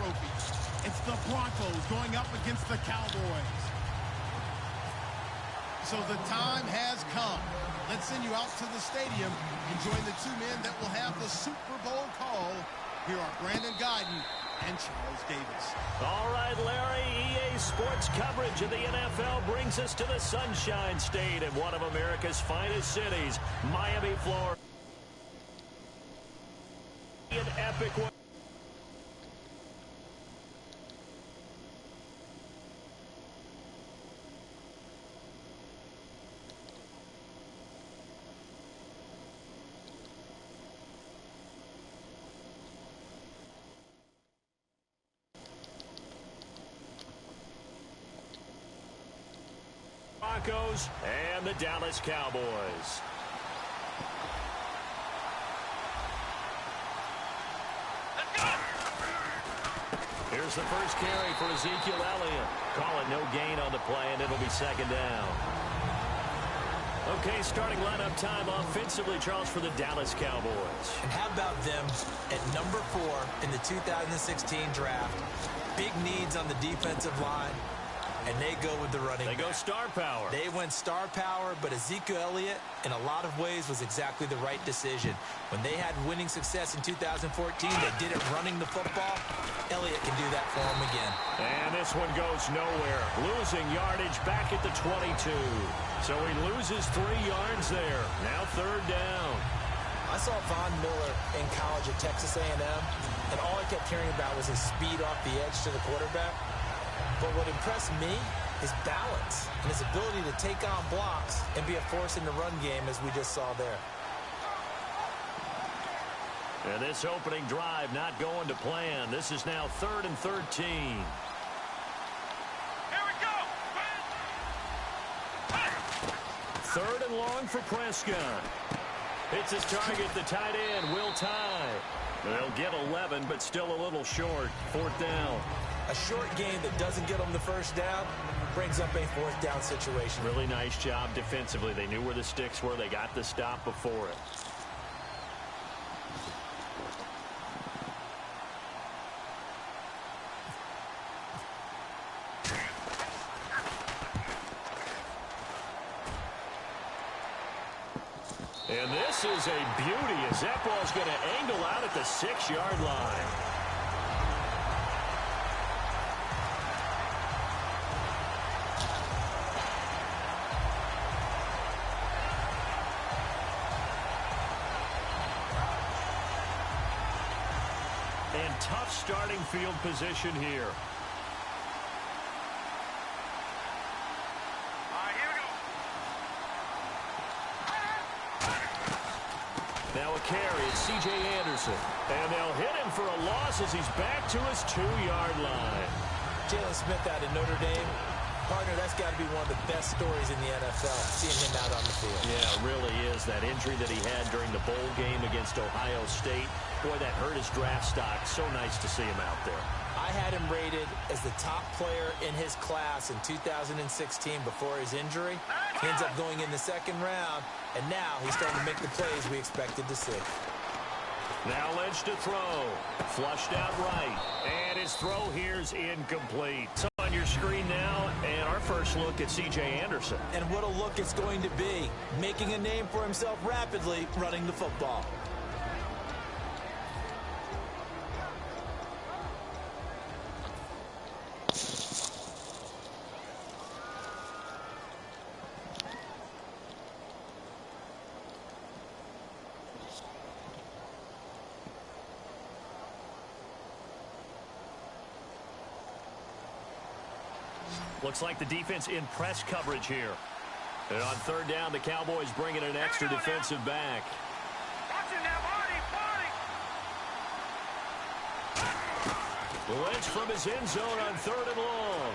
trophy. It's the Broncos going up against the Cowboys. So the time has come. Let's send you out to the stadium and join the two men that will have the Super Bowl call. Here are Brandon Guyton and Charles Davis. All right, Larry, EA Sports coverage of the NFL brings us to the Sunshine State in one of America's finest cities, Miami, Florida. An epic one. Broncos and the Dallas Cowboys. Here's the first carry for Ezekiel Elliott. Call it no gain on the play, and it'll be second down. Okay, starting lineup time offensively, Charles, for the Dallas Cowboys. And how about them at number 4 in the 2016 draft? Big needs on the defensive line. And they go with the running back. They go star power. They went star power, but Ezekiel Elliott, in a lot of ways, was exactly the right decision. When they had winning success in 2014, they did it running the football. Elliott can do that for them again. And this one goes nowhere. Losing yardage back at the 22. So he loses 3 yards there. Now third down. I saw Von Miller in college at Texas A&M, and all I kept hearing about was his speed off the edge to the quarterback. But what impressed me is balance and his ability to take on blocks and be a force in the run game, as we just saw there. And this opening drive not going to plan. This is now 3rd and 13. Here we go. 3rd and long for Prescott. Hits his target, the tight end, Will Tye. They'll get 11, but still a little short. 4th down. A short game that doesn't get them the first down brings up a 4th down situation. Really nice job defensively. They knew where the sticks were. They got the stop before it. And this is a beauty as that ball's going to angle out at the 6-yard line. And tough starting field position here. Now a carry, it's C.J. Anderson. And they'll hit him for a loss as he's back to his 2-yard line. Jalen Smith out of Notre Dame. Partner, that's got to be one of the best stories in the NFL, seeing him out on the field. Yeah, it really is. That injury that he had during the bowl game against Ohio State, boy, that hurt his draft stock. So nice to see him out there. I had him rated as the top player in his class in 2016 before his injury. He ends up going in the 2nd round, and now he's starting to make the plays we expected to see. Now Lynch to throw. Flushed out right. And his throw here's incomplete. So on your screen now, and our first look at C.J. Anderson. And what a look it's going to be. Making a name for himself rapidly running the football. Looks like the defense in press coverage here. And on 3rd down, the Cowboys bringing an extra defensive back. Watch it now, Marty. Lynch from his end zone on 3rd and long.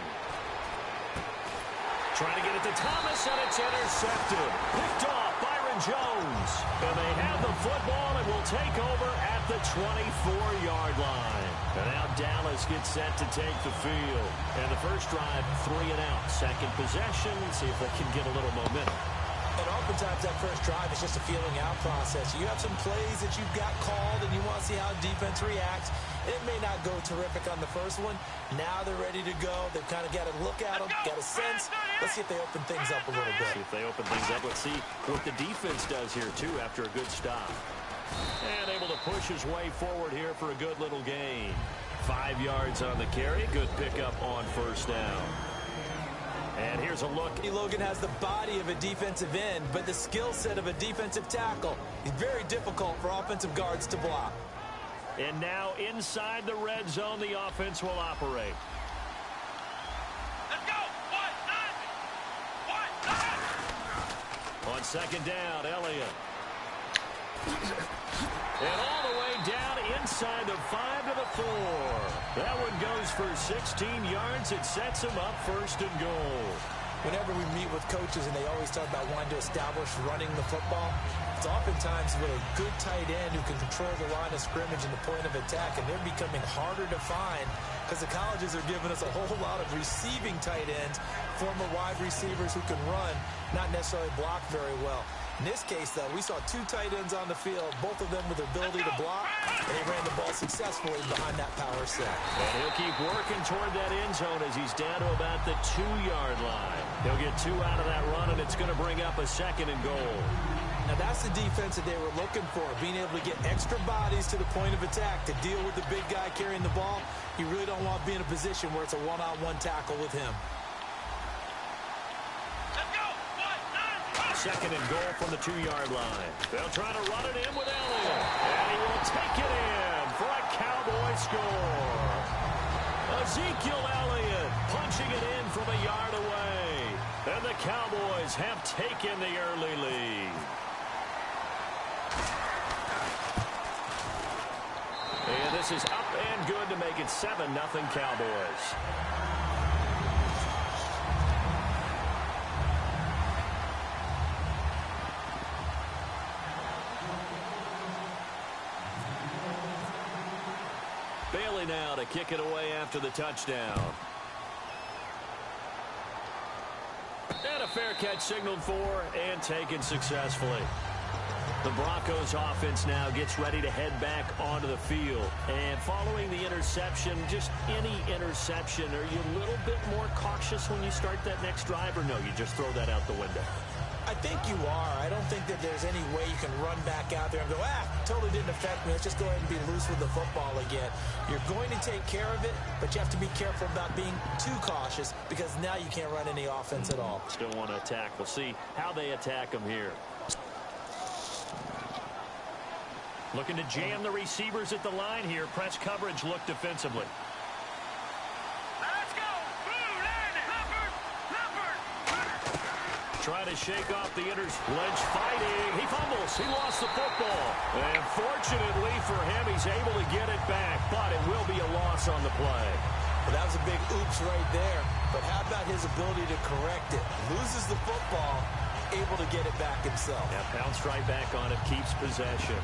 Trying to get it to Thomas, and it's intercepted. Picked off Byron Jones. And they have the football and will take over at the 24-yard line. And now Dallas gets set to take the field. And the first drive, 3 and out. Second possession. See if they can get a little momentum. And oftentimes that first drive is just a feeling out process. You have some plays that you've got called, and you want to see how defense reacts. It may not go terrific on the first one. Now they're ready to go. They've kind of got to look at them, got a sense. Let's see if they open things up a little bit. See if they open things up. Let's see what the defense does here, too, after a good stop. And able to push his way forward here for a good little gain. 5 yards on the carry. Good pickup on first down. And here's a look. Logan has the body of a defensive end, but the skill set of a defensive tackle. He's very difficult for offensive guards to block. And now inside the red zone, the offense will operate. Let's go. One. On second down, Elliott. And all the way down inside the 5 to the 4. That one goes for 16 yards. It sets him up first and goal. Whenever we meet with coaches and they always talk about wanting to establish running the football, it's oftentimes with a good tight end who can control the line of scrimmage and the point of attack, and they're becoming harder to find because the colleges are giving us a whole lot of receiving tight ends, former wide receivers who can run, not necessarily block very well. In this case, though, we saw 2 tight ends on the field, both of them with the ability to block, and they ran the ball successfully behind that power set. And he'll keep working toward that end zone as he's down to about the 2-yard line. He'll get 2 out of that run, and it's going to bring up a second and goal. Now, that's the defense that they were looking for, being able to get extra bodies to the point of attack to deal with the big guy carrying the ball. You really don't want to be in a position where it's a one-on-one tackle with him. Second and goal from the 2-yard line. They'll try to run it in with Elliott. And he will take it in for a Cowboy score. Ezekiel Elliott punching it in from a yard away. And the Cowboys have taken the early lead. And this is up and good to make it 7-0 Cowboys. Bailey now to kick it away after the touchdown. And a fair catch signaled for and taken successfully. The Broncos offense now gets ready to head back onto the field. And following the interception, just any interception, are you a little bit more cautious when you start that next drive, or no, you just throw that out the window? I think you are. I don't think that there's any way you can run back out there and go, totally didn't affect me. Let's just go ahead and be loose with the football again. You're going to take care of it, but you have to be careful about being too cautious because now you can't run any offense at all. Still want to attack. We'll see how they attack them here. Looking to jam the receivers at the line here. Press coverage look defensively. Let's go. Try to shake off the Lynch fighting. He fumbles. He lost the football. And fortunately for him, he's able to get it back. But it will be a loss on the play. Well, that was a big oops right there. But how about his ability to correct it? Loses the football, able to get it back himself. Yeah, bounced right back on it. Keeps possession.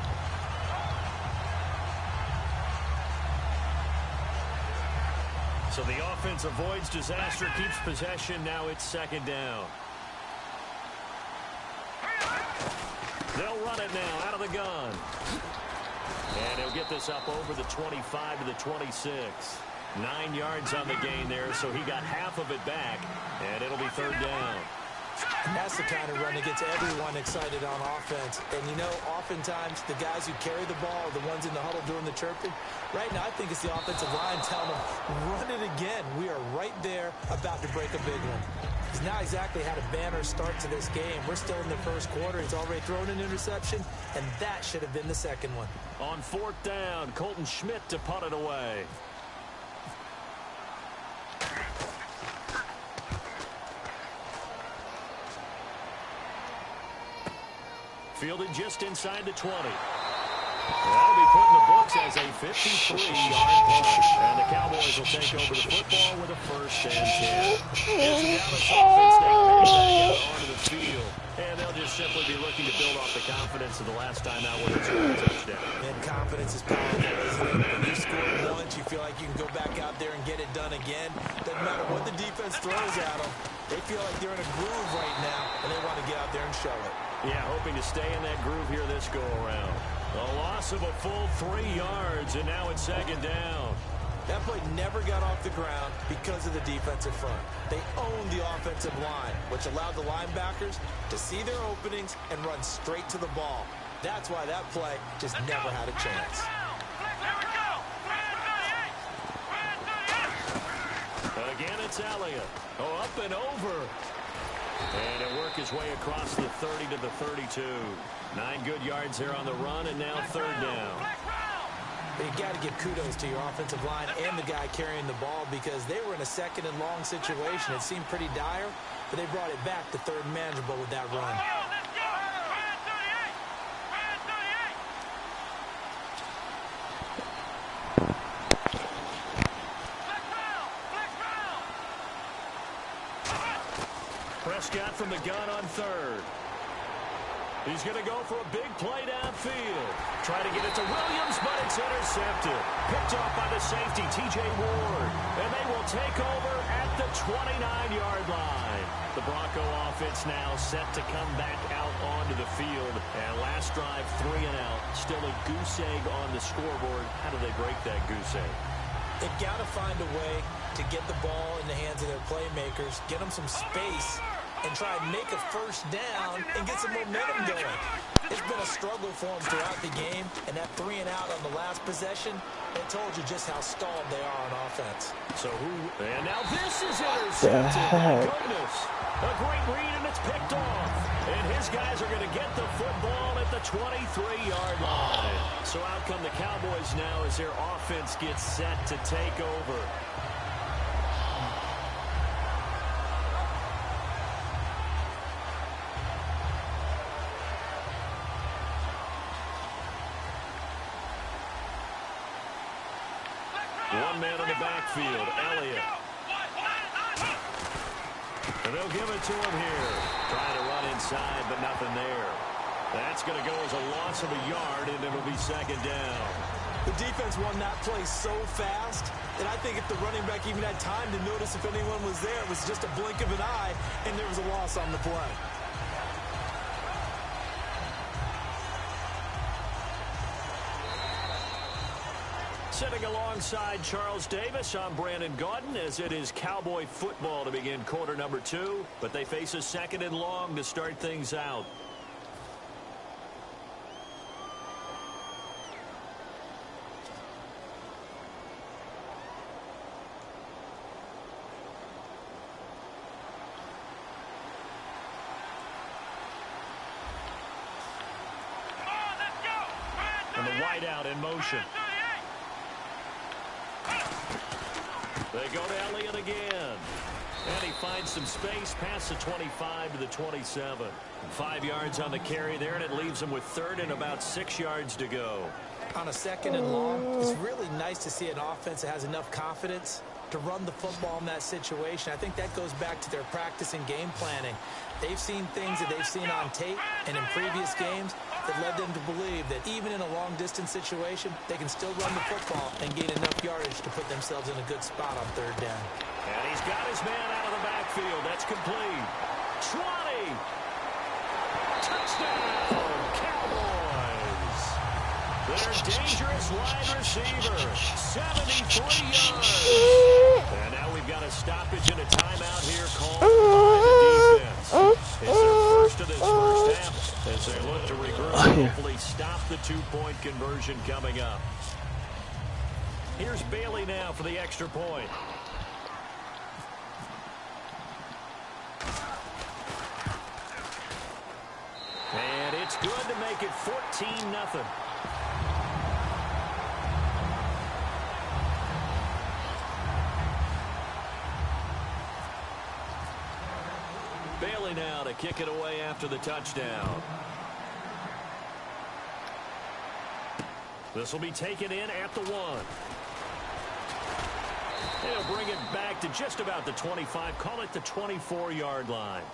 So the offense avoids disaster, keeps possession. Now it's second down. They'll run it now out of the gun. And he'll get this up over the 25 to the 26. 9 yards on the gain there, so he got half of it back. And it'll be third down. And that's the kind of run that gets everyone excited on offense. And, you know, oftentimes the guys who carry the ball are the ones in the huddle doing the chirping. Right now, I think it's the offensive line telling them, run it again. We are right there about to break a big one. He's not exactly had a banner start to this game. We're still in the first quarter. He's already thrown an interception, and that should have been the second one. On fourth down, Colton Schmidt to punt it away. Fielded just inside the 20. That'll be put in the books as a 53-yard punt. And the Cowboys will take over the football with a first and 10. Here's the Dallas offense now heading back onto the field. And they'll just simply be looking to build off the confidence of the last time out when they scored a touchdown. And confidence is powerful, isn't it? When you scored once, you feel like you can go back out there and get it done again. Doesn't matter what the defense throws at them. They feel like they're in a groove right now, and they want to get out there and show it. Yeah, hoping to stay in that groove here this go-around. A loss of a full 3 yards, and now it's second down. That play never got off the ground because of the defensive front. They owned the offensive line, which allowed the linebackers to see their openings and run straight to the ball. That's why that play just never had a chance. Again, it's Elliott. Oh, up and over. And he'll work his way across the 30 to the 32. 9 good yards there on the run, and now third down. But you got to give kudos to your offensive line and the guy carrying the ball because they were in a second and long situation. It seemed pretty dire, but they brought it back to third and manageable with that run. Prescott from the gun on third. He's going to go for a big play downfield. Try to get it to Williams, but it's intercepted. Picked off by the safety, T.J. Ward. And they will take over at the 29-yard line. The Bronco offense now set to come back out onto the field. And last drive, 3 and out. Still a goose egg on the scoreboard. How do they break that goose egg? They've got to find a way to get the ball in the hands of their playmakers, get them some space, and try and make a first down and get some momentum going. It's been a struggle for them throughout the game, and that 3 and out on the last possession, it told you just how stalled they are on offense. So and now this is intercepted. My goodness. A great read, and it's picked off. And his guys are going to get the football at the 23-yard line. So out come the Cowboys now as their offense gets set to take over. One man in the backfield, Elliott. And they'll give it to him here. Trying to run inside, but nothing there. That's going to go as a loss of a yard, and it'll be second down. The defense won that play so fast that I think if the running back even had time to notice if anyone was there, it was just a blink of an eye, and there was a loss on the play. Sitting alongside Charles Davis, I'm Brandon Gaudin, as it is Cowboy football to begin quarter number 2, but they face a second and long to start things out. And the wide out in motion. They go to Elliott again. And he finds some space past the 25 to the 27. 5 yards on the carry there, and it leaves him with third and about 6 yards to go. On a second and long, it's really nice to see an offense that has enough confidence to run the football in that situation. I think that goes back to their practice and game planning. They've seen things that they've seen on tape and in previous games that led them to believe that even in a long-distance situation, they can still run the football and gain enough yardage to put themselves in a good spot on third down. And he's got his man out of the backfield. That's complete. 20. Touchdown, Cowboys. Their dangerous wide receiver, 73 yards. And now we've got a stoppage and a timeout here called by the defense. It's their first of this first half as they look to regroup and hopefully stop the two-point conversion coming up. Here's Bailey now for the extra point. And it's good to make it 14-0. Bailey now to kick it away after the touchdown. This will be taken in at the 1. He'll bring it back to just about the 25. Call it the 24-yard line.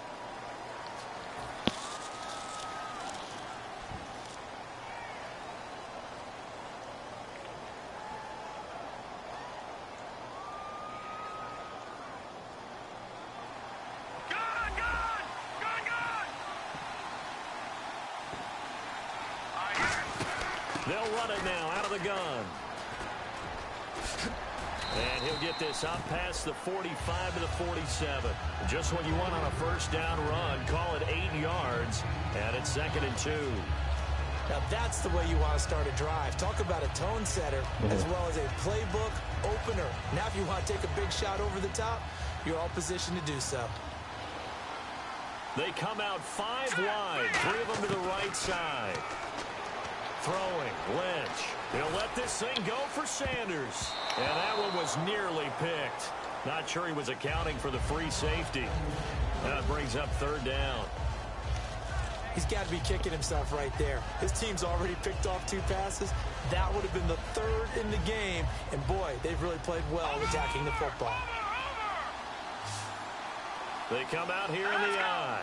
They'll run it now out of the gun. And he'll get this up past the 45 to the 47. Just what you want on a first down run. Call it 8 yards. And it's 2nd and 2. Now that's the way you want to start a drive. Talk about a tone setter as well as a playbook opener. Now if you want to take a big shot over the top, you're all positioned to do so. They come out 5 wide. 3 of them to the right side. Throwing, Lynch. He'll let this thing go for Sanders. And that one was nearly picked. Not sure he was accounting for the free safety. That brings up 3rd down. He's got to be kicking himself right there. His team's already picked off 2 passes. That would have been the 3rd in the game. And, boy, they've really played well attacking the football. They come out here in the eye.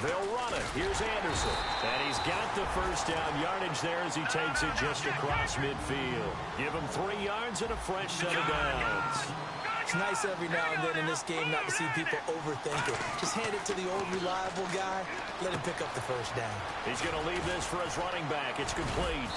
They'll run it. Here's Anderson. And he's got the first down yardage there as he takes it just across midfield. Give him 3 yards and a fresh set of downs. It's nice every now and then in this game not to see people overthink it. Just hand it to the old reliable guy. Let him pick up the first down. He's going to leave this for his running back. It's complete.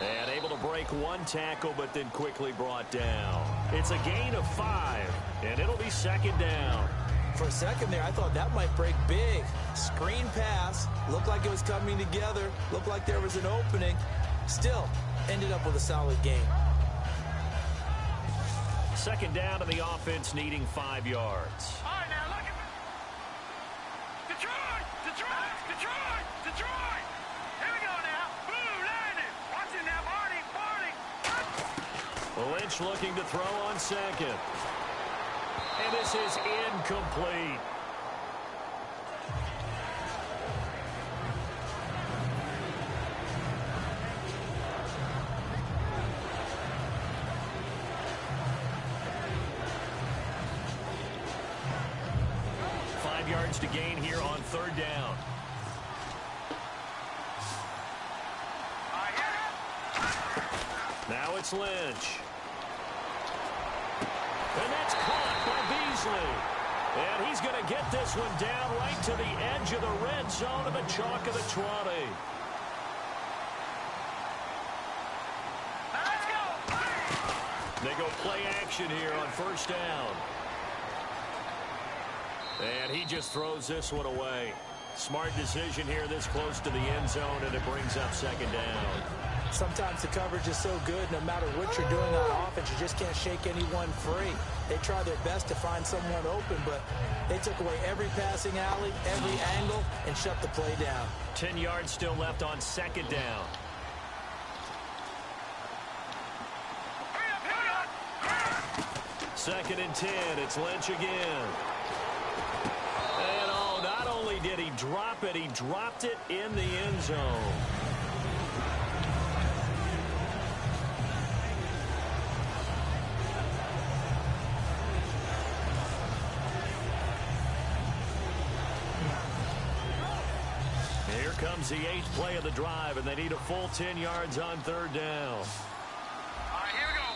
And able to break 1 tackle, but then quickly brought down. It's a gain of 5, and it'll be 2nd down. For a second there, I thought that might break big. Screen pass. Looked like it was coming together. Looked like there was an opening. Still, ended up with a solid game. 2nd down, and the offense needing 5 yards. All right, now look at me. Detroit! Detroit! Detroit! Detroit! Here we go now. Blue landing. Watch it now, Barney. Lynch looking to throw on 2nd. And this is incomplete. To gain here on 3rd down. Now it's Lynch. And that's caught by Beasley. And he's going to get this one down right to the edge of the red zone of the chalk of the 20. Let's go. They go play action here on 1st down. And he just throws this one away. Smart decision here this close to the end zone, and it brings up 2nd down. Sometimes the coverage is so good, no matter what you're doing on offense, you just can't shake anyone free. They try their best to find someone open, but they took away every passing alley, every angle, and shut the play down. 10 yards still left on 2nd down. Second and 10. It's Lynch again. And oh, not only did he drop it, he dropped it in the end zone. Here comes the 8th play of the drive, and they need a full 10 yards on 3rd down.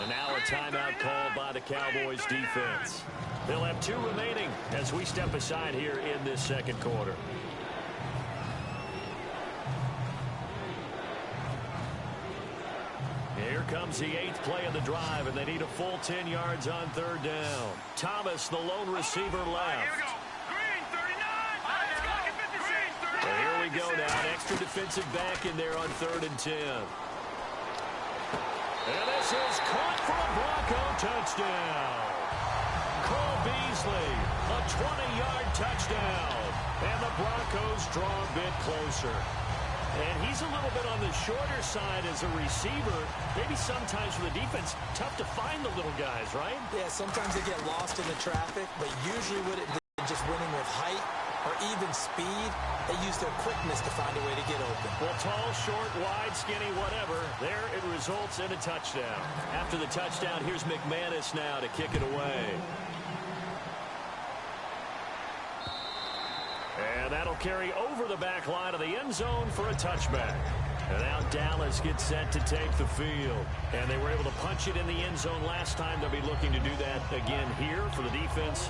And now a timeout called by the Cowboys defense. They'll have 2 remaining as we step aside here in this 2nd quarter. Here comes the 8th play of the drive, and they need a full 10 yards on 3rd down. Thomas, the lone receiver, left. And here we go now. An extra defensive back in there on 3rd and 10. And this is caught for a Bronco touchdown. Cole Beasley, a 20-yard touchdown. And the Broncos draw a bit closer. And he's a little bit on the shorter side as a receiver. Maybe sometimes for the defense, tough to find the little guys, right? Yeah, sometimes they get lost in the traffic, but usually with it just winning with height or even speed, they use their quickness to find a way to get open. Well, tall, short, wide, skinny, whatever. There it results in a touchdown. After the touchdown, here's McManus now to kick it away. And that'll carry over the back line of the end zone for a touchback. And now Dallas gets set to take the field. And they were able to punch it in the end zone last time. They'll be looking to do that again here for the defense.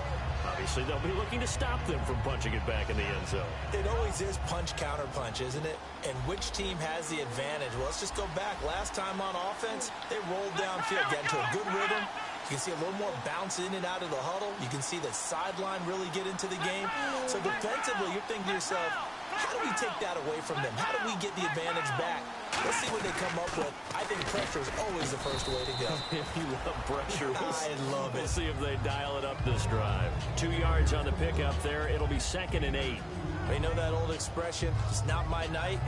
Obviously, they'll be looking to stop them from punching it back in the end zone. It always is punch-counter-punch, isn't it? And which team has the advantage? Well, let's just go back. Last time on offense, they rolled downfield, got into a good rhythm. You can see a little more bounce in and out of the huddle. You can see the sideline really get into the game. So defensively, you're thinking to yourself, how do we take that away from them? How do we get the advantage back? Let's see what they come up with. I think pressure is always the first way to go. If you love pressure, I love it. We'll see if they dial it up this drive. 2 yards on the pickup there. It'll be 2nd and 8. You know that old expression, it's not my night?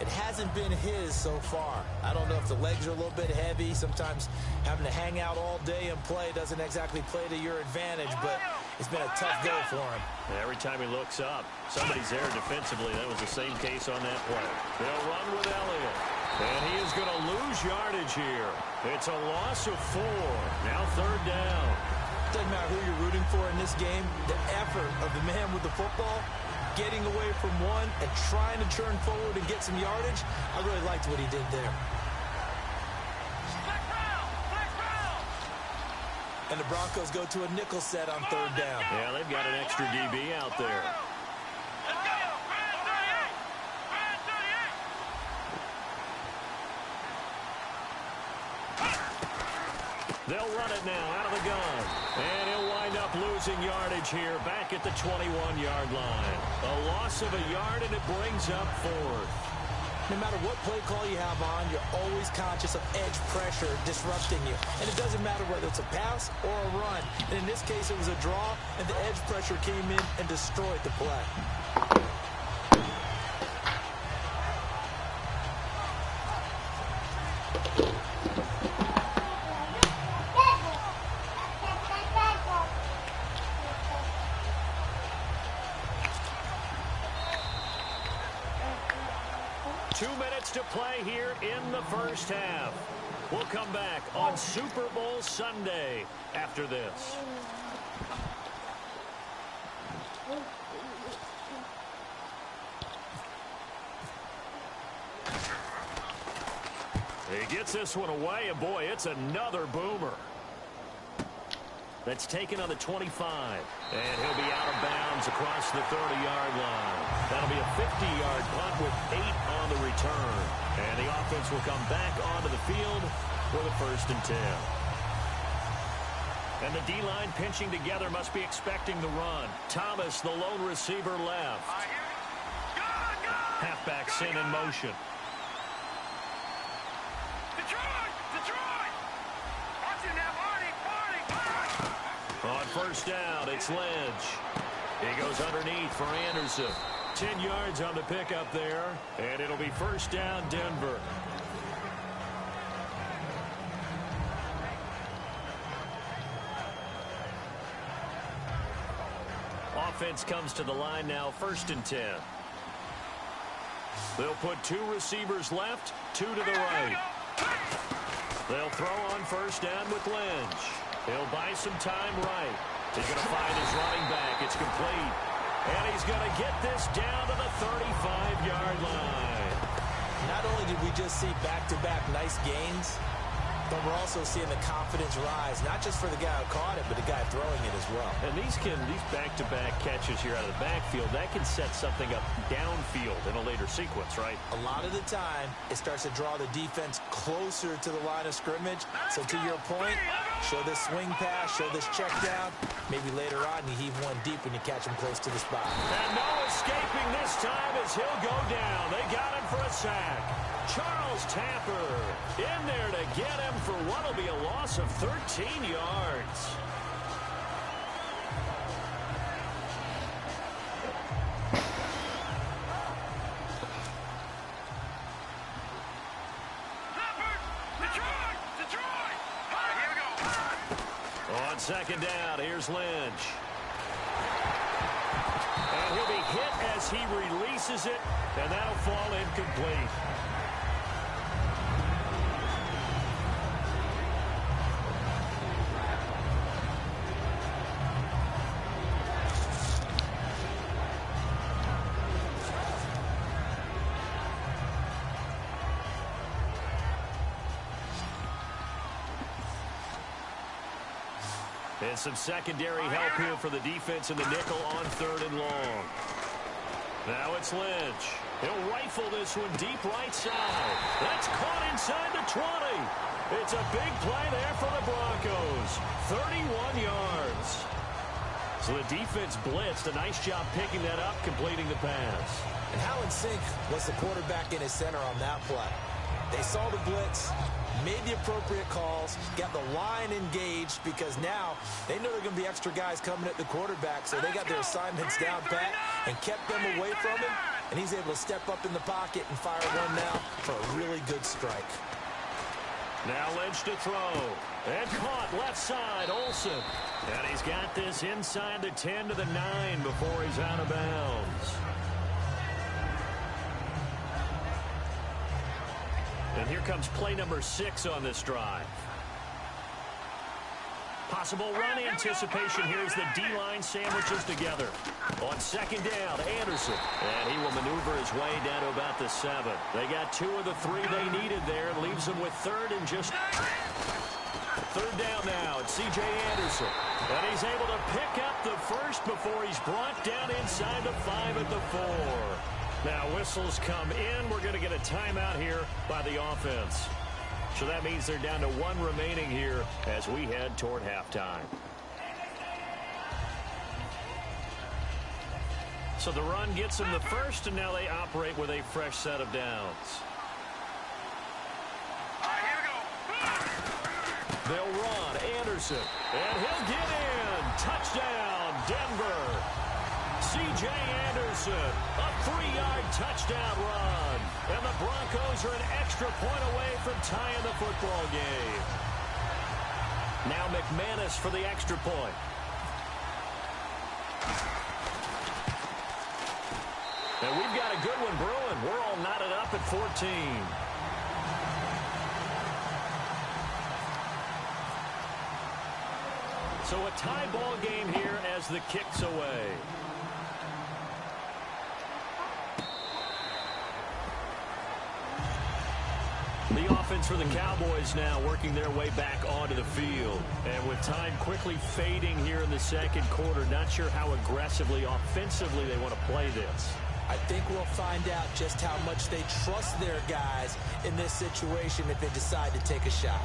It hasn't been his so far. I don't know if the legs are a little bit heavy. Sometimes having to hang out all day and play doesn't exactly play to your advantage, but it's been a tough go for him. Every time he looks up, somebody's there defensively. That was the same case on that play. They'll run with Elliott. And he is going to lose yardage here. It's a loss of 4. Now 3rd down. Doesn't matter who you're rooting for in this game. The effort of the man with the football, getting away from one and trying to turn forward and get some yardage, I really liked what he did there. And the Broncos go to a nickel set on 3rd down. Yeah, they've got an extra DB out there. They'll run it now out of the gun. And he'll wind up losing yardage here back at the 21-yard line. A loss of a yard, and it brings up 4th. No matter what play call you have on, you're always conscious of edge pressure disrupting you. And it doesn't matter whether it's a pass or a run. And in this case, it was a draw, and the edge pressure came in and destroyed the play. To play here in the first half. We'll come back on Super Bowl Sunday after this. He gets this one away, and boy, it's another boomer. That's taken on the 25. And he'll be out of bounds across the 30-yard line. That'll be a 50-yard punt with 8 on the return. And the offense will come back onto the field for the 1st and 10. And the D-line pinching together must be expecting the run. Thomas, the lone receiver, left. Halfback sent in motion. On 1st down, it's Lynch. He goes underneath for Anderson. 10 yards on the pickup there, and it'll be 1st down, Denver. Offense comes to the line now, 1st and 10. They'll put 2 receivers left, 2 to the right. They'll throw on 1st down with Lynch. He'll buy some time right. He's going to find his running back. It's complete. And he's going to get this down to the 35-yard line. Not only did we just see back-to-back nice gains, but we're also seeing the confidence rise, not just for the guy who caught it, but the guy throwing it as well. And these back-to-back catches here out of the backfield, that can set something up downfield in a later sequence, right? A lot of the time, it starts to draw the defense closer to the line of scrimmage. So to your point, show this swing pass, show this check down. Maybe later on you heave one deep when you catch him close to the spot. And no escaping this time as he'll go down. They got him for a sack. Charles Tapper in there to get him for what will be a loss of 13 yards. On 2nd down, here's Lynch. And he'll be hit as he releases it, and that'll fall incomplete. And some secondary help here for the defense in the nickel on 3rd and long. Now it's Lynch. He'll rifle this one deep right side. That's caught inside the 20. It's a big play there for the Broncos. 31 yards. So the defense blitzed. A nice job picking that up, completing the pass. And how in sync was the quarterback in his center on that play? They saw the blitz, made the appropriate calls, got the line engaged because now they know there are going to be extra guys coming at the quarterback, so they got their assignments down pat and kept them away from him, and he's able to step up in the pocket and fire one now for a really good strike. Now Lynch to throw. And caught left side, Olsen. And he's got this inside the 10 to the 9 before he's out of bounds. And here comes play number 6 on this drive. Possible run anticipation here as the D-line sandwiches together. On 2nd down, Anderson. And he will maneuver his way down to about the 7. They got 2 of the 3 they needed there. Leaves them with 3rd and just 3rd down now. It's C.J. Anderson. And he's able to pick up the first before he's brought down inside the 5 at the 4. Now whistles come in. We're going to get a timeout here by the offense. So that means they're down to 1 remaining here as we head toward halftime. So the run gets them the first, and now they operate with a fresh set of downs. They'll run. Anderson. And he'll get in. Touchdown, Denver. C.J. Anderson, a 3-yard touchdown run. And the Broncos are an extra point away from tying the football game. Now McManus for the extra point. And we've got a good one brewing. We're all knotted up at 14. So a tie ball game here as the kick's away. The offense for the Cowboys now working their way back onto the field. And with time quickly fading here in the 2nd quarter, not sure how aggressively, offensively they want to play this. I think we'll find out just how much they trust their guys in this situation if they decide to take a shot.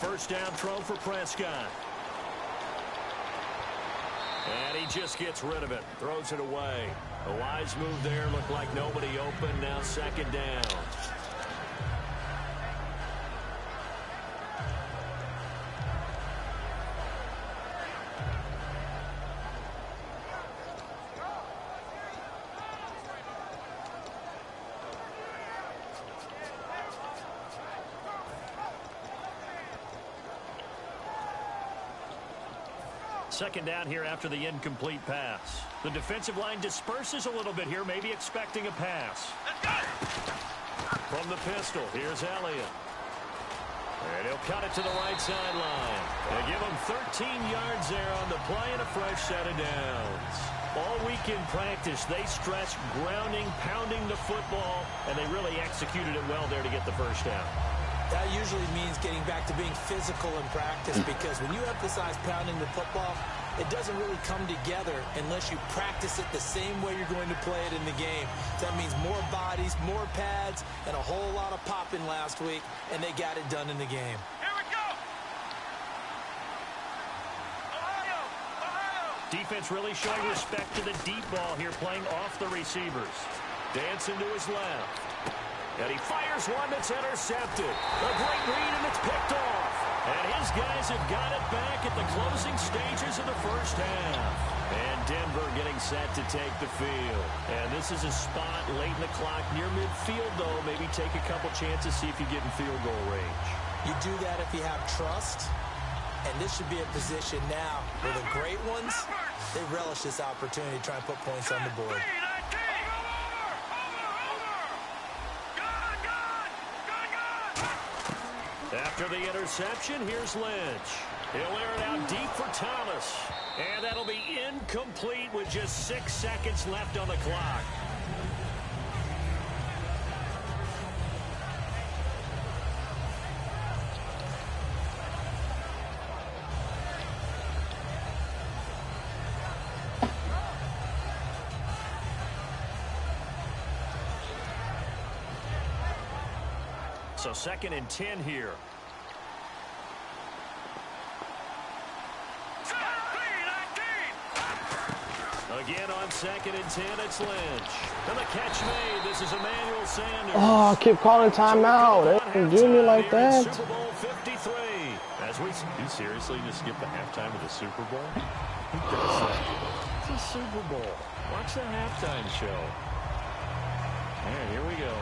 First down throw for Prescott. And he just gets rid of it. Throws it away. A wise move there. Looked like nobody open. Now 2nd down. Second down here after the incomplete pass. The defensive line disperses a little bit here, maybe expecting a pass. From the pistol, here's Elliott. And he'll cut it to the right sideline. They give him 13 yards there on the play and a fresh set of downs. All week in practice, they stressed grounding, pounding the football, and they really executed it well there to get the first down. That usually means getting back to being physical in practice, because when you emphasize pounding the football, it doesn't really come together unless you practice it the same way you're going to play it in the game. That means more bodies, more pads, and a whole lot of popping last week, and they got it done in the game. Here we go! Ohio! Ohio! Defense really showing respect to the deep ball here, playing off the receivers. Dancing to his left. And he fires one that's intercepted. A great read, and it's picked off. And his guys have got it back at the closing stages of the first half. And Denver getting set to take the field. And this is a spot late in the clock near midfield, though. Maybe take a couple chances, see if you get in field goal range. You do that if you have trust. And this should be a position now where the great ones, they relish this opportunity to try and put points on the board. After the interception, here's Lynch. He'll air it out deep for Thomas. And that'll be incomplete with just 6 seconds left on the clock. So 2nd and 10 here. Again on 2nd and 10, it's Lynch. And the catch made. This is Emmanuel Sanders. Oh, I keep calling timeout. They didn't do me like that. Super Bowl 53. As we, you seriously just skip the halftime of the Super Bowl? Who does that? It's a Super Bowl. Watch the halftime show. All right, here we go.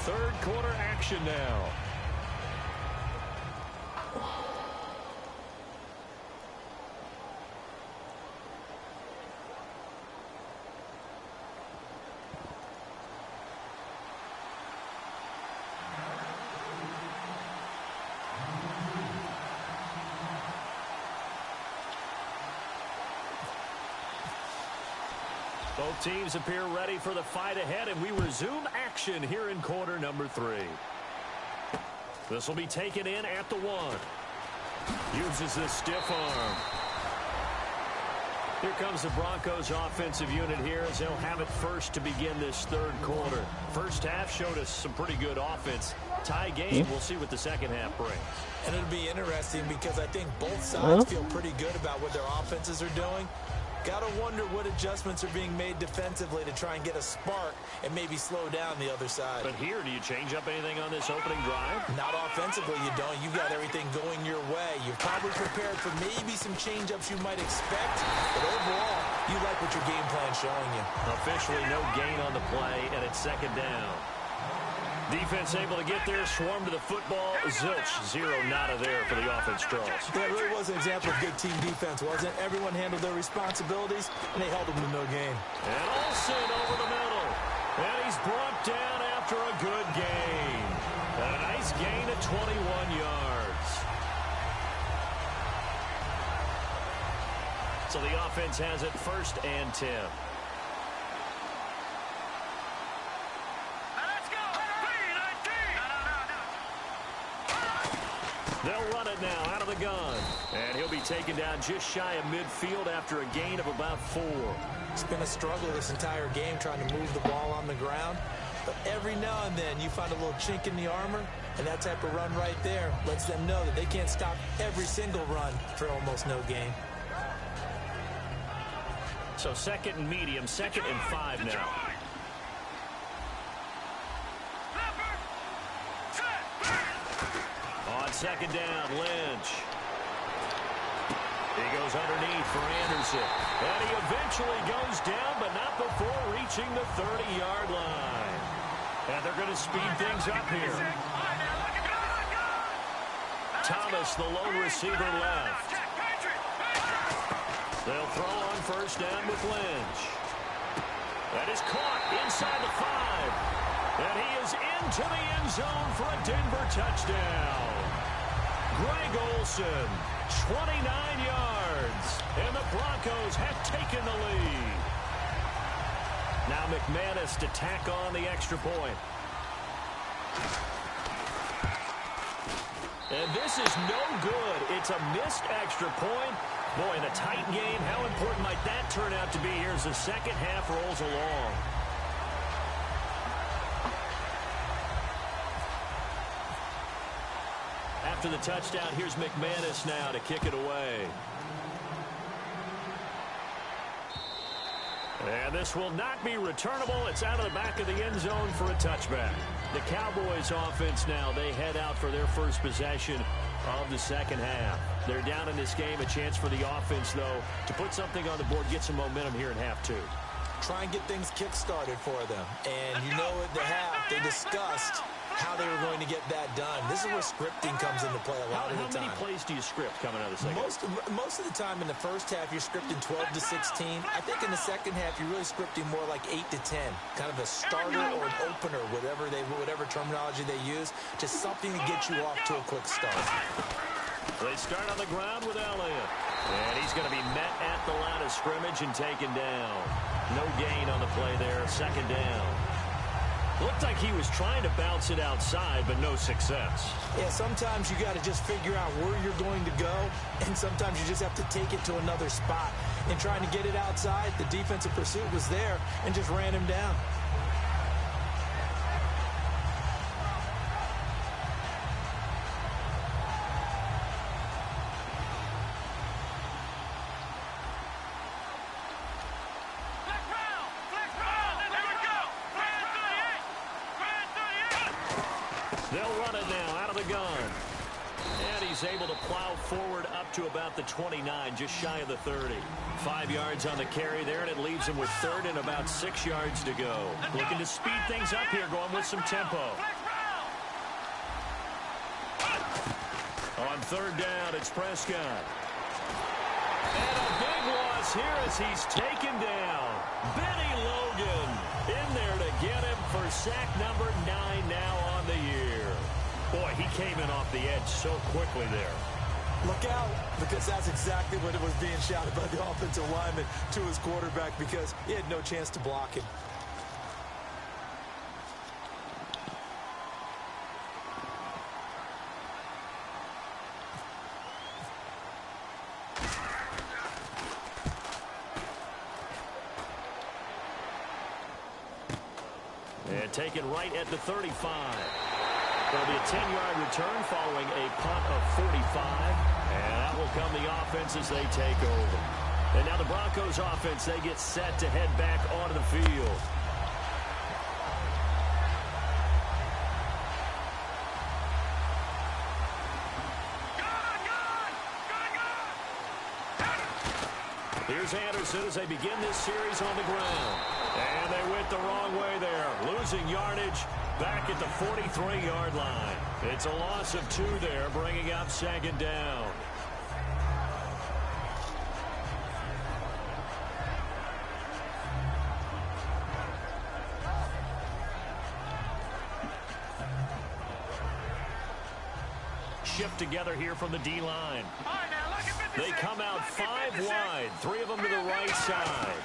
3rd quarter action now. Both teams appear ready for the fight ahead, and we resume action here in quarter number 3. This will be taken in at the 1. Uses the stiff arm. Here comes the Broncos offensive unit here as they'll have it first to begin this 3rd quarter. First half showed us some pretty good offense. Tie game, we'll see what the second half brings. And it'll be interesting because I think both sides feel pretty good about what their offenses are doing. Gotta wonder what adjustments are being made defensively to try and get a spark and maybe slow down the other side. But here, do you change up anything on this opening drive? Not offensively, you don't. You got everything going your way. You're probably prepared for maybe some change-ups you might expect, but overall, you like what your game plan's showing you. Officially no gain on the play, and it's 2nd down. Defense able to get there, swarm to the football. Zilch, 0 nada there for the offense draws. That really was an example of good team defense, wasn't it? Everyone handled their responsibilities, and they held them to no gain. And Olsen over the middle. And he's brought down after a good gain. And a nice gain of 21 yards. So the offense has it 1st and 10. They'll run it now out of the gun. And he'll be taken down just shy of midfield after a gain of about 4. It's been a struggle this entire game trying to move the ball on the ground. But every now and then you find a little chink in the armor, and that type of run right there lets them know that they can't stop every single run for almost no gain. So 2nd and medium, 2nd and 5 now. On 2nd down, Lynch. He goes underneath for Anderson. And he eventually goes down, but not before reaching the 30-yard line. And they're going to speed things up here. Thomas, the lone receiver, left. They'll throw on 1st down with Lynch. That is caught inside the 5. And he is into the end zone for a Denver touchdown. Greg Olsen, 29 yards. And the Broncos have taken the lead. Now McManus to tack on the extra point. And this is no good. It's a missed extra point. Boy, in a tight game, how important might that turn out to be here as the second half rolls along? After the touchdown, here's McManus now to kick it away. And this will not be returnable. It's out of the back of the end zone for a touchback. The Cowboys offense now, they head out for their first possession of the second half. They're down in this game. A chance for the offense, though, to put something on the board, get some momentum here in half 2. Try and get things kick-started for them. And you know at the half, they discussed how they were going to get that done. This is where scripting comes into play a lot of the time. How many plays do you script coming out of the second? Most of the time in the first half, you're scripting 12 to 16. I think in the second half, you're really scripting more like 8 to 10. Kind of a starter or an opener, whatever terminology they use. Just something to get you off to a quick start. They start on the ground with Elliott. And he's going to be met at the line of scrimmage and taken down. No gain on the play there. Second down. Looked like he was trying to bounce it outside, but no success. Yeah, sometimes you got to just figure out where you're going to go, and sometimes you just have to take it to another spot. And trying to get it outside, the defensive pursuit was there and just ran him down. They'll run it now out of the gun. And he's able to plow forward up to about the 29, just shy of the 30. 5 yards on the carry there, and it leaves him with third and about 6 yards to go. Looking to speed things up here, going with some tempo. On third down, it's Prescott. And a big loss here as he's taken down. Benny Logan in there to get him for sack number 9 now on the year. Boy, he came in off the edge so quickly there. Look out, because that's exactly what it was being shouted by the offensive lineman to his quarterback, because he had no chance to block him. And taken right at the 35. There'll be a 10-yard return following a punt of 45. And that will come the offense as they take over. And now the Broncos offense, they get set to head back onto the field. Here's Anderson as they begin this series on the ground. And they went the wrong way there, losing yardage back at the 43-yard line. It's a loss of 2 there, bringing up second down. Shift together here from the D-line. They come out 5 wide, 3 of them to the right side.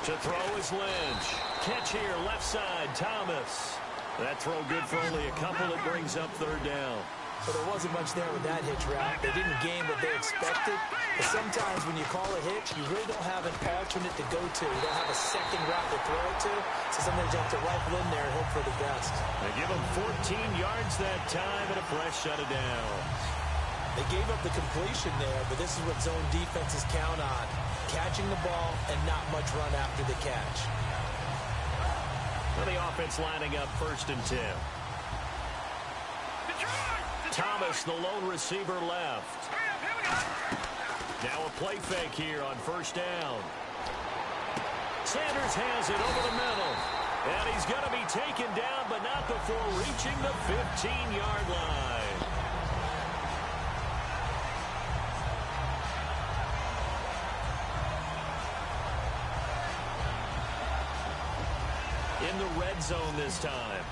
To throw is Lynch. Catch here, left side, Thomas. That throw good for only a couple. It brings up third down. But there wasn't much there with that hitch route. They didn't gain what they expected. But sometimes when you call a hitch, you really don't have an alternate to go to. You don't have a second route to throw it to. So sometimes you have to rifle in there and hope for the best. They give him 14 yards that time and a fresh shut it down. They gave up the completion there, but this is what zone defenses count on. Catching the ball and not much run after the catch. Well, the offense lining up 1st and 10. Thomas, the lone receiver, left. Now a play fake here on 1st down. Sanders has it over the middle. And he's going to be taken down, but not before reaching the 15-yard line. In the red zone this time.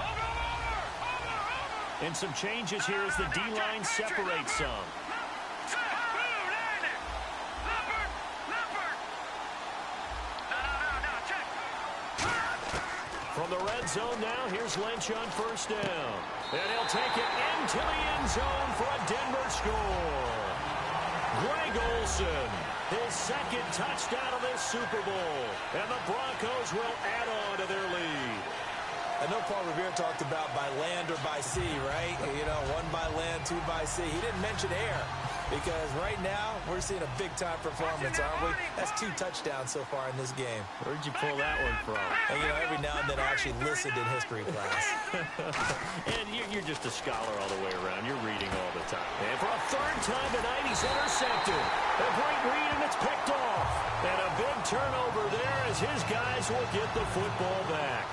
And some changes here as the D-line separates some. From the red zone now, here's Lynch on 1st down. And he'll take it into the end zone for a Denver score. Greg Olsen, his 2nd touchdown of this Super Bowl. And the Broncos will add on to their lead. I know Paul Revere talked about by land or by sea, right? You know, 1 by land, 2 by sea. He didn't mention air because right now we're seeing a big-time performance, aren't we? That's 2 touchdowns so far in this game. Where'd you pull that one from? And, you know, every now and then I actually listened in history class. And you're just a scholar all the way around. You're reading all the time. And for a 3rd time tonight, he's intercepted. A great read, and it's picked off. And a big turnover there as his guys will get the football back.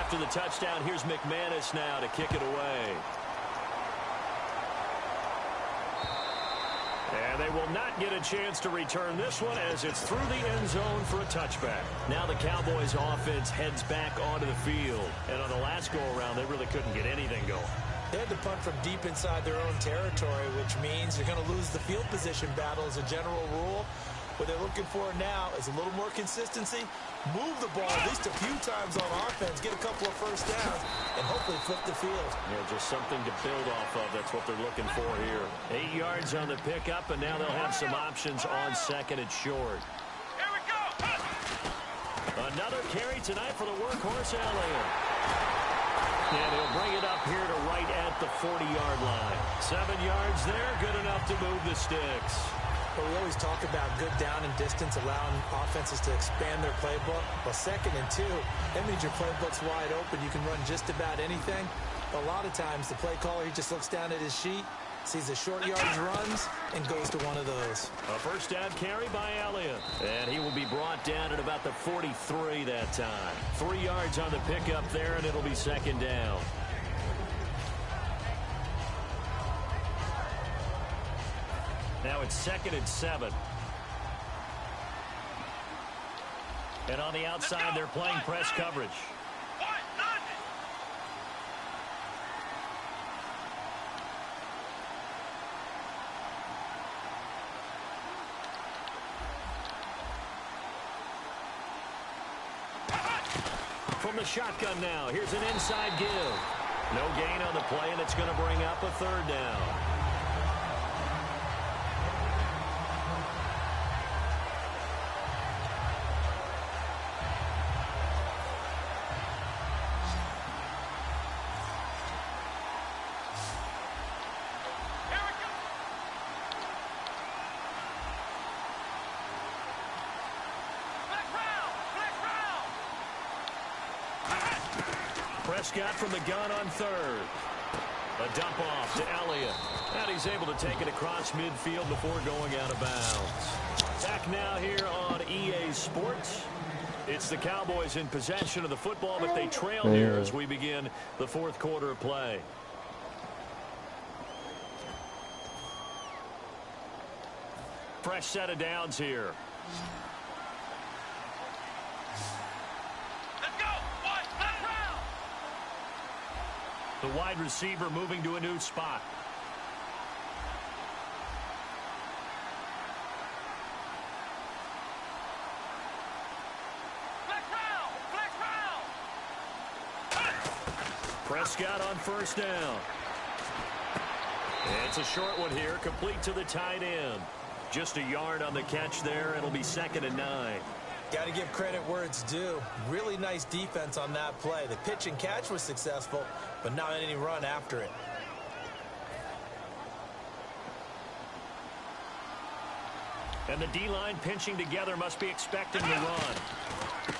After the touchdown, here's McManus now to kick it away. And they will not get a chance to return this one as it's through the end zone for a touchback. Now the Cowboys offense heads back onto the field. And on the last go-around, they really couldn't get anything going. They had to punt from deep inside their own territory, which means you're going to lose the field position battle as a general rule. What they're looking for now is a little more consistency, move the ball at least a few times on offense, get a couple of first downs, and hopefully flip the field. Yeah, just something to build off of. That's what they're looking for here. 8 yards on the pickup, and now they'll have some options on second and short. Here we go. Another carry tonight for the workhorse, Elliott. And he'll bring it up here to right at the 40-yard line. 7 yards there, good enough to move the sticks. Well, we always talk about good down and distance, allowing offenses to expand their playbook. Well, 2nd and 2, that means your playbook's wide open. You can run just about anything. A lot of times, the play caller, he just looks down at his sheet, sees the short yards runs, and goes to one of those. A first down carry by Elliott. And he will be brought down at about the 43 that time. 3 yards on the pickup there, and it'll be 2nd down. Now it's 2nd and 7. And on the outside, they're playing press coverage. From the shotgun now, here's an inside give. No gain on the play, and it's going to bring up a 3rd down. Prescott from the gun on 3rd. A dump off to Elliott. And he's able to take it across midfield before going out of bounds. Back now here on EA Sports. It's the Cowboys in possession of the football, but they trail here as we begin the 4th quarter of play. Fresh set of downs here. The wide receiver moving to a new spot. Prescott on 1st down. It's a short one here, complete to the tight end. Just a yard on the catch there. It'll be 2nd and 9. Got to give credit where it's due. Really nice defense on that play. The pitch and catch was successful, but not any run after it. And the D-line pinching together, must be expecting the run.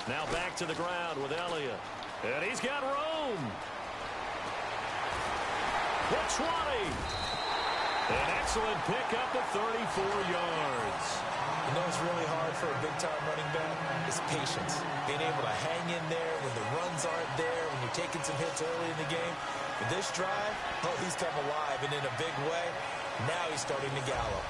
Now back to the ground with Elliott. And he's got room. The 20. An excellent pickup at 34 yards. You know what's really hard for a big-time running back? Is patience. Being able to hang in there when the runs aren't there, when you're taking some hits early in the game. With this drive, oh, he's come alive and in a big way. Now he's starting to gallop.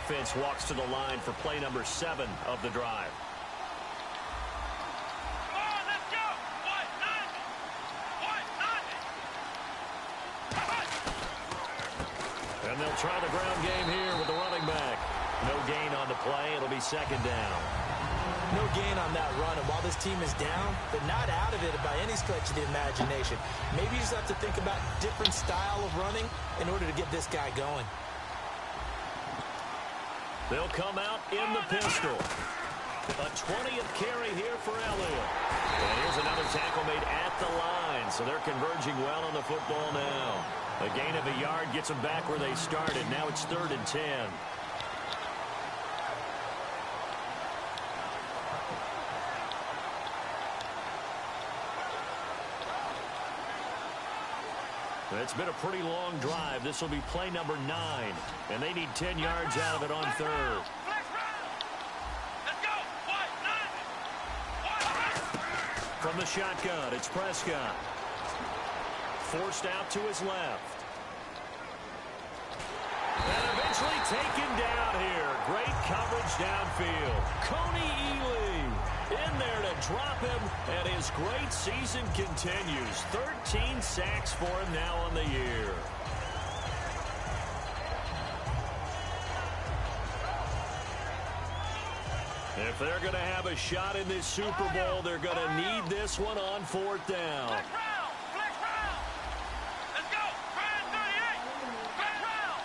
Offense walks to the line for play number 7 of the drive. And they'll try the ground game here with the running back. No gain on the play. It'll be 2nd down. No gain on that run. And while this team is down, they're not out of it by any stretch of the imagination. Maybe you just have to think about different style of running in order to get this guy going. They'll come out in the pistol. A 20th carry here for Elliott. And here's another tackle made at the line. So they're converging well on the football now. A gain of a yard gets them back where they started. Now it's 3rd and 10. It's been a pretty long drive. This will be play number 9. And they need 10 yards out of it on 3rd. From the shotgun, it's Prescott. Forced out to his left. And eventually taken down here. Great coverage downfield. Coney Ely in there to drop him, and his great season continues. 13 sacks for him now on the year. If they're going to have a shot in this Super Bowl, they're going to need this one on 4th down. Flex round. Let's go. Brand 38. Flex round.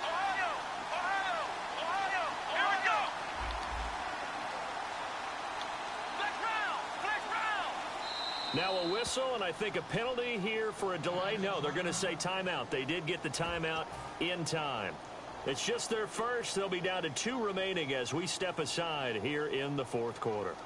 Ohio. Here we go. Flex round. Now a whistle, and I think a penalty here for a delay. No, they're going to say timeout. They did get the timeout in time. It's just their first. They'll be down to 2 remaining as we step aside here in the 4th quarter.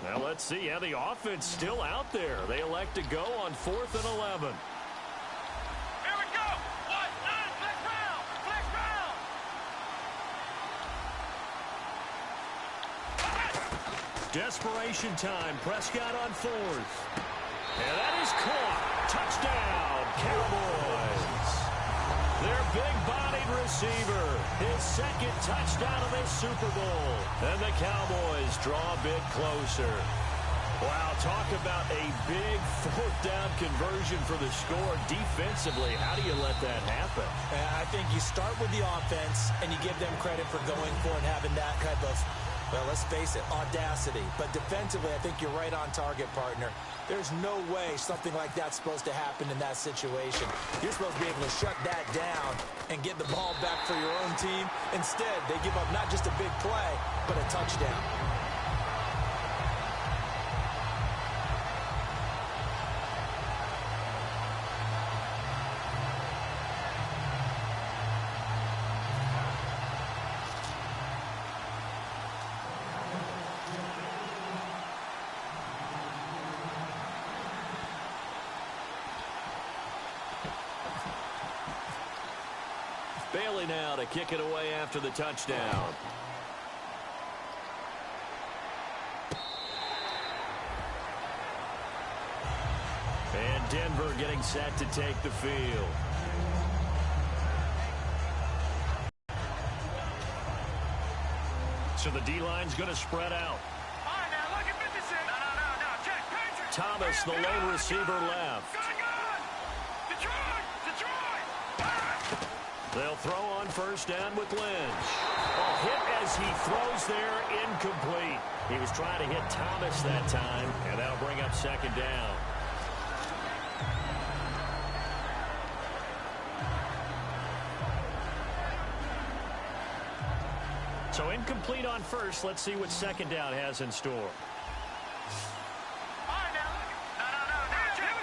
Now let's see how the offense still out there. They elect to go on 4th and 11. Desperation time. Prescott on 4th. And that is caught. Touchdown, Cowboys. Their big-bodied receiver. His 2nd touchdown of this Super Bowl. And the Cowboys draw a bit closer. Wow, talk about a big 4th down conversion for the score. Defensively, how do you let that happen? I think you start with the offense, and you give them credit for going for it and having that type of, well, let's face it, audacity. But defensively, I think you're right on target, partner. There's no way something like that's supposed to happen in that situation. You're supposed to be able to shut that down and get the ball back for your own team. Instead, they give up not just a big play, but a touchdown. Bailey now to kick it away after the touchdown. And Denver getting set to take the field. So the D-line's going to spread out. All right, now look at 56. No. Check. Patrick. Thomas, the lone receiver, left. Gun. Detroit. They'll throw on 1st down with Lynch. A hit as he throws there, incomplete. He was trying to hit Thomas that time, and that'll bring up 2nd down. So incomplete on 1st. Let's see what 2nd down has in store. All right, now. Check.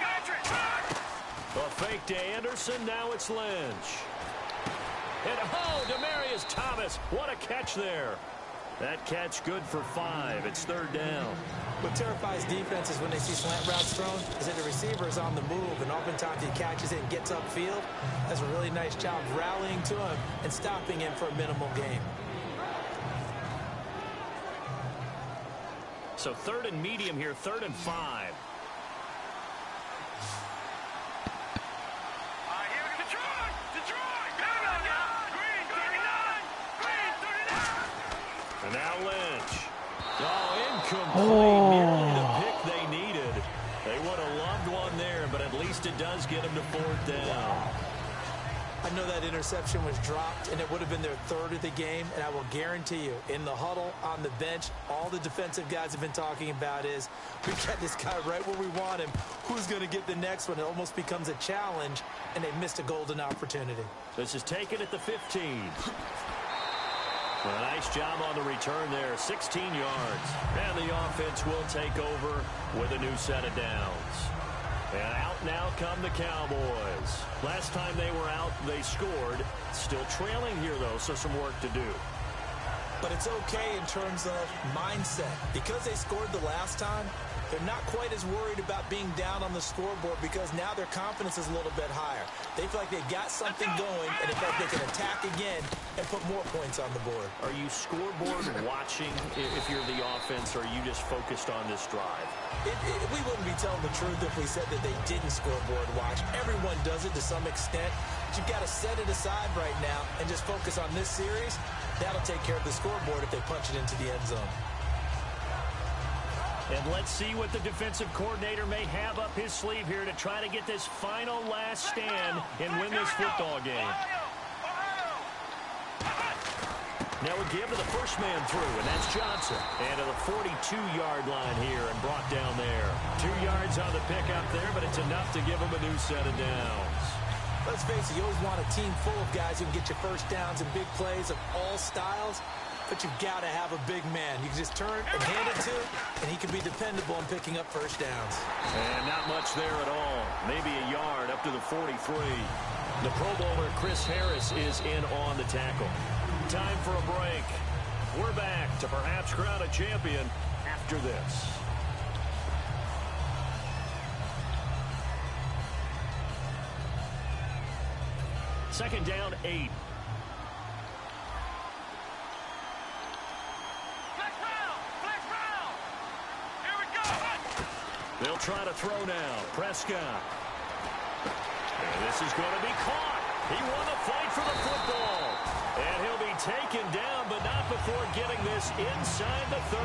A fake to Anderson. Now it's Lynch. And Demaryius Thomas. What a catch there. That catch good for 5. It's 3rd down. What terrifies defenses when they see slant routes thrown is that the receiver is on the move, and oftentimes he catches it and gets upfield. Does a really nice job rallying to him and stopping him for a minimal gain. So 3rd and medium here, 3rd and 5. And now Lynch. Incomplete. Nearly the pick they needed. They would have loved one there, but at least it does get them to 4th down. I know that interception was dropped, and it would have been their 3rd of the game, and I will guarantee you, in the huddle, on the bench, all the defensive guys have been talking about is, we got this guy right where we want him. Who's going to get the next one? It almost becomes a challenge, and they missed a golden opportunity. This is taken at the 15. Well, a nice job on the return there, 16 yards. And the offense will take over with a new set of downs. And out now come the Cowboys. Last time they were out, they scored. Still trailing here, though, so some work to do. but it's okay in terms of mindset. Because they scored the last time, they're not quite as worried about being down on the scoreboard because now their confidence is a little bit higher. They feel like they've got something going, and they feel like they can attack again and put more points on the board. Are you scoreboard watching if you're the offense, or are you just focused on this drive? We wouldn't be telling the truth if we said that they didn't scoreboard watch. Everyone does it to some extent. But you've got to set it aside right now and just focus on this series. That'll take care of the scoreboard if they punch it into the end zone. And let's see what the defensive coordinator may have up his sleeve here to try to get this final last stand and win this football game. Now we give to the first man through, and that's Johnson. And to the 42-yard line here and brought down there. 2 yards on the pickup there, but it's enough to give him a new set of downs. Let's face it, you always want a team full of guys who can get you first downs and big plays of all styles. But you've got to have a big man. You can just turn and hand it to, and he can be dependable in picking up first downs. And not much there at all. Maybe a yard up to the 43. The Pro Bowler, Chris Harris, is in on the tackle. Time for a break. We're back to perhaps crown a champion after this. Second down, 8. They'll try to throw now. Prescott. And this is going to be caught. He won the fight for the football. And he'll be taken down, but not before getting this inside the 30.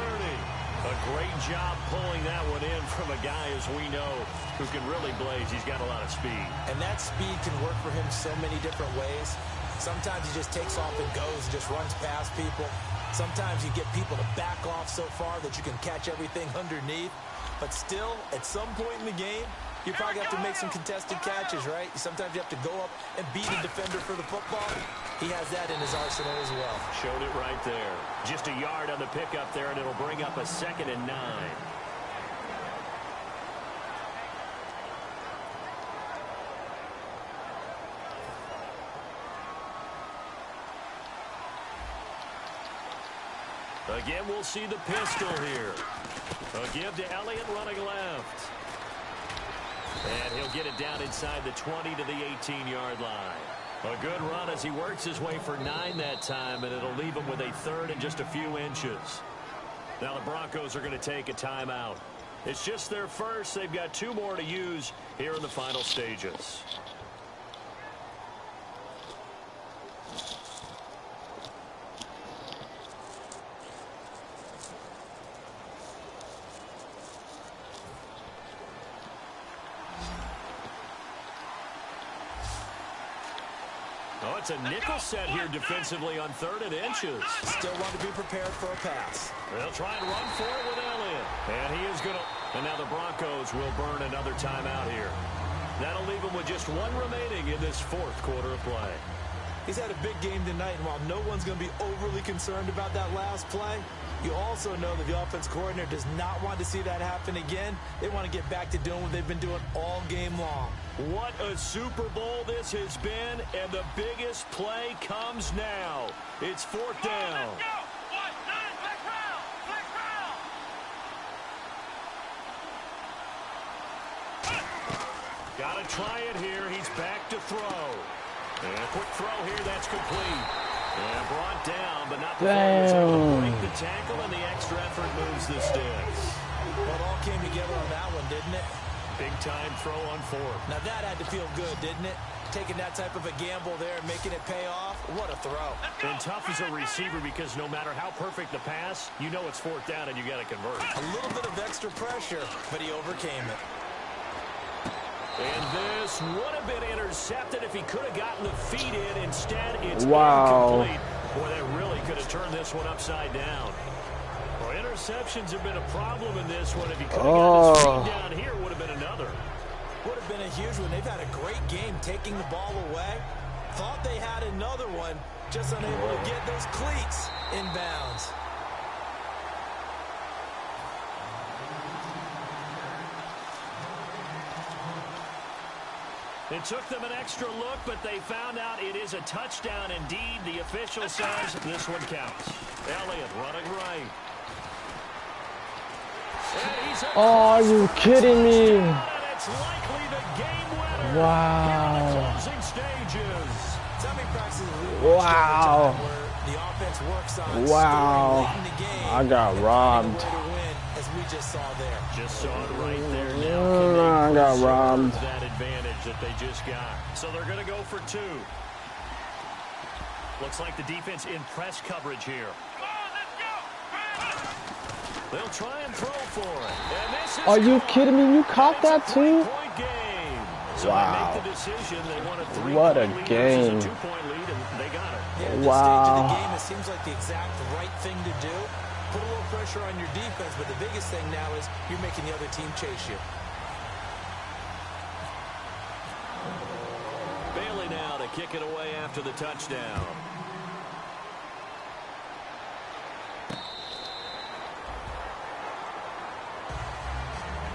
A great job pulling that one in from a guy, as we know, who can really blaze. He's got a lot of speed. And that speed can work for him so many different ways. Sometimes he just takes off and goes and just runs past people. Sometimes you get people to back off so far that you can catch everything underneath. But still, at some point in the game, you probably have to make some contested catches, right? Sometimes you have to go up and beat a defender for the football. He has that in his arsenal as well. Showed it right there. Just a yard on the pickup there, and it'll bring up a 2nd and 9. Again, we'll see the pistol here. A give to Elliott running left. And he'll get it down inside the 20 to the 18-yard line. A good run as he works his way for 9 that time, and it'll leave him with a 3rd and just a few inches. Now the Broncos are going to take a timeout. It's just their first. They've got 2 more to use here in the final stages. Oh, it's a nickel set here defensively on 3rd and inches. Still want to be prepared for a pass. They'll try and run for it with Elliott. And he is going to... And now the Broncos will burn another timeout here. That'll leave them with just 1 remaining in this 4th quarter of play. He's had a big game tonight, and while no one's going to be overly concerned about that last play, you also know that the offense coordinator does not want to see that happen again. They want to get back to doing what they've been doing all game long. What a Super Bowl this has been, and the biggest play comes now. It's 4th down. Let's go! Flex round! Flex round! Got to try it here. He's back to throw. And a quick throw here. That's complete. And brought down, but not before he was able to break the tackle, and the extra effort moves the sticks. Well, it all came together on that one, didn't it? Big-time throw on 4th. Now that had to feel good, didn't it? Taking that type of a gamble there and making it pay off. What a throw. And tough as a receiver because no matter how perfect the pass, you know it's 4th down and you got to convert. A little bit of extra pressure, but he overcame it. And this would have been intercepted if he could have gotten the feet in. Instead, it's incomplete. Boy, that really could have turned this one upside down. Well, interceptions have been a problem in this one. If he could have gotten his feet down here, would have been another. Would have been a huge one. They've had a great game taking the ball away. Thought they had another one, just unable to get those cleats in bounds. It took them an extra look, but they found out it is a touchdown indeed. The official says this one counts. Elliott running right. Oh, are you kidding me? And it's likely the game winner. Wow. Closing stages. Wow. The offense works on Wow. scoring late in the game. I got robbed. To win, as we just saw there. Just saw it right there now. I got robbed. That advantage that they just got. So they're going to go for 2. Looks like the defense in press coverage here. Come on, let's go. They'll try and throw for it. And this is Are you caught. kidding me? You caught that too? Point game. So Wow. they make the decision. They want a 3-point What a lead game. versus a 2-point lead, and they got it. Yeah, at this Wow. stage of the game, it seems like the exact right thing to do. Put a little pressure on your defense, but the biggest thing now is you're making the other team chase you. Bailey now to kick it away after the touchdown.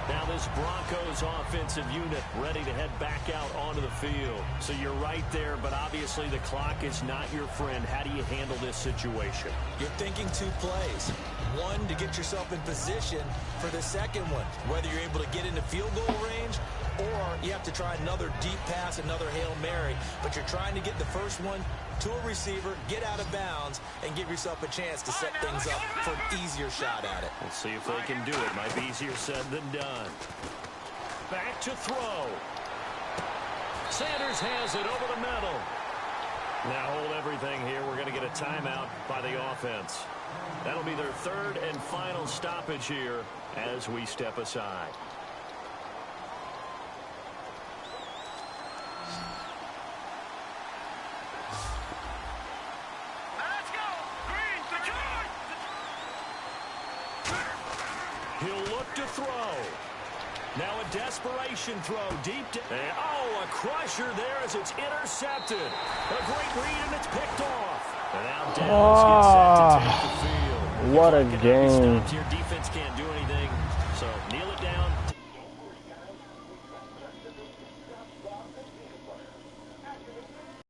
Now this Broncos offensive unit ready to head back out onto the field. So you're right there, but obviously the clock is not your friend. How do you handle this situation? You're thinking 2 plays. One, to get yourself in position for the second one, whether you're able to get into field goal range or you have to try another deep pass, another Hail Mary, but you're trying to get the first one to a receiver, get out of bounds, and give yourself a chance to set things up for an easier shot at it. We'll see if they can do it. Might be easier said than done. Back to throw. Sanders has it over the middle. Now hold everything here. We're going to get a timeout by the offense. That'll be their 3rd and final stoppage here as we step aside. Let's go. Green, Detroit. He'll look to throw. Now a desperation throw deep to... Oh, a crusher there as it's intercepted. A great read, and it's picked off. And now Dallas gets set to take the field. What a game. Your defense